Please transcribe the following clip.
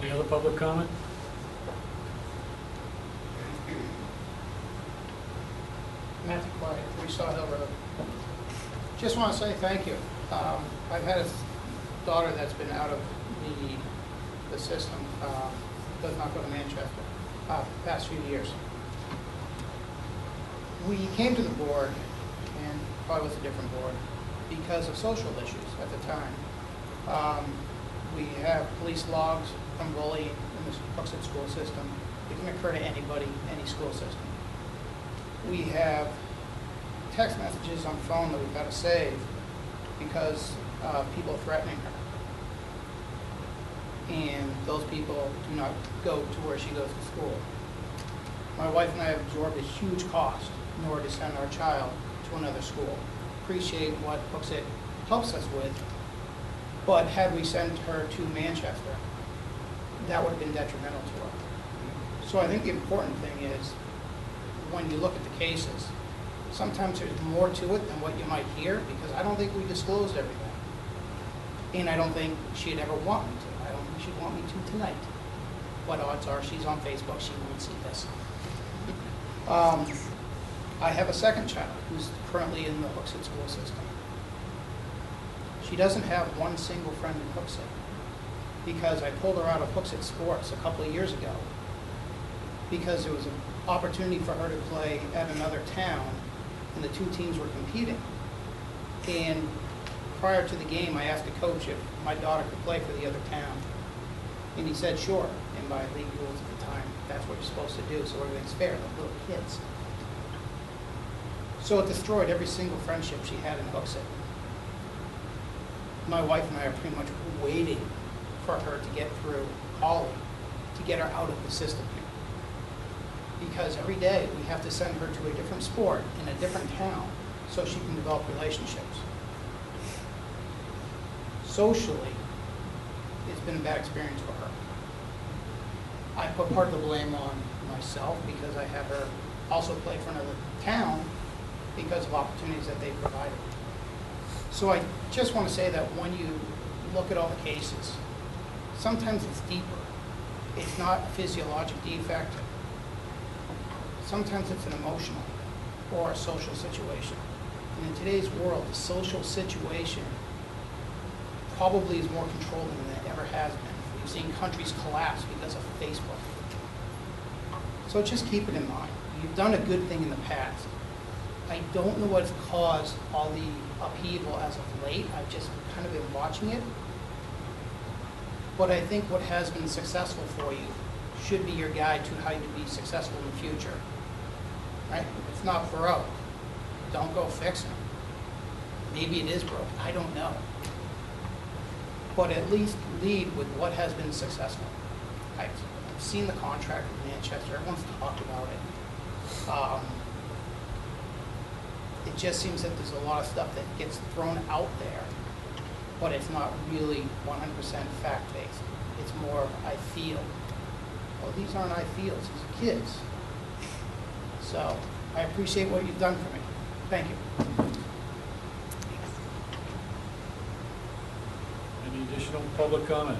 Any other public comment? Matthew Quiet, 3 Saw Hill Road. Just want to say thank you. I've had a daughter that's been out of the system, does not go to Manchester, past few years. We came to the board, and probably was a different board, because of social issues at the time. We have police logs from bullying in the Hooksett school system. It can occur to anybody, any school system. We have text messages on phone that we've got to save because people are threatening her. And those people do not go to where she goes to school. My wife and I have absorbed a huge cost in order to send our child to another school. Appreciate what Hooksett helps us with, but had we sent her to Manchester, that would have been detrimental to her. So I think the important thing is, when you look at the cases, sometimes there's more to it than what you might hear, because I don't think we disclosed everything. And I don't think she'd ever want me to. I don't think she'd want me to tonight. What odds are she's on Facebook, she won't see this. I have a second child who's currently in the Hooksett school system. She doesn't have one single friend in Hooksett, because I pulled her out of Hooksett sports a couple of years ago because there was an opportunity for her to play at another town, and the two teams were competing. And prior to the game, I asked the coach if my daughter could play for the other town, and he said sure. And by league rules at the time, that's what you're supposed to do, so everything's fair, the little kids. So it destroyed every single friendship she had in Hooksett. My wife and I are pretty much waiting for her to get through college, to get her out of the system here. Because every day we have to send her to a different sport in a different town so she can develop relationships. Socially, it's been a bad experience for her. I put part of the blame on myself because I had her also play for another town because of opportunities that they provided. So I just want to say that when you look at all the cases, sometimes it's deeper. It's not a physiologic defect. Sometimes it's an emotional or a social situation. And in today's world, the social situation probably is more controlling than it ever has been. We've seen countries collapse because of Facebook. So just keep it in mind. You've done a good thing in the past. I don't know what's caused all the upheaval as of late. I've just kind of been watching it. But I think what has been successful for you should be your guide to how to be successful in the future. Right? If it's not broke, don't go fix it. Maybe it is broke. I don't know. But at least lead with what has been successful. I've seen the contract with Manchester. Everyone's talked about it. It just seems that there's a lot of stuff that gets thrown out there, but it's not really 100% fact-based. It's more, I feel. Well, these aren't I feels, these are kids. So I appreciate what you've done for me. Thank you. Any additional public comment?